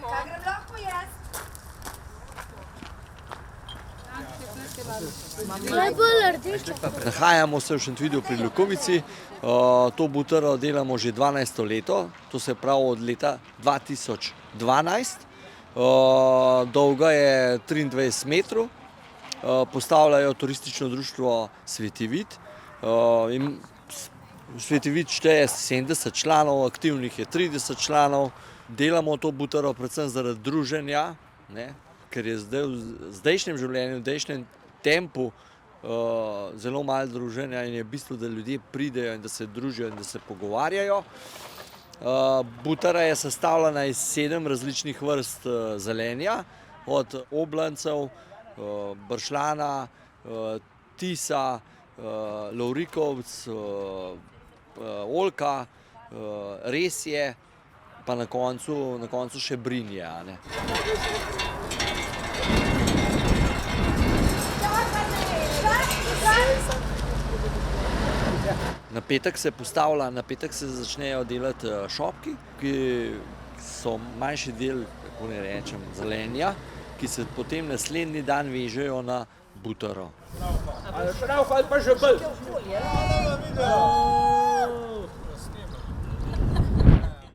Kaj grem lahko jaz? Nahajamo se v Šentvidu pri Lukovici. To butaro delamo že 12. leto, to se pravi od leta 2012. Dolga je 23 metrov. Postavljajo turistično društvo Sveti-Vid. Sveti-Vid šteje 70 članov, aktivnih je 30 članov. Delamo to butaro predvsem zaradi druženja, ker je zdaj v zdajšnjem življenju, v zdajšnjem tempu zelo malo druženja in je bistvo, da ljudje pridejo in da se družijo in da se pogovarjajo. Butara je sestavljena iz 7 različnih vrst zelenja, od oblancev, bršljana, tisa, lovrikovc, oljka, resje, pa na koncu še brinje. Na petek se postavlja, na petek se začnejo delati šopki, ki so manjši del, kako naj rečem, zelenja, ki se potem naslednji dan vežejo na butaro. Ali šrauf ali pa žebelj?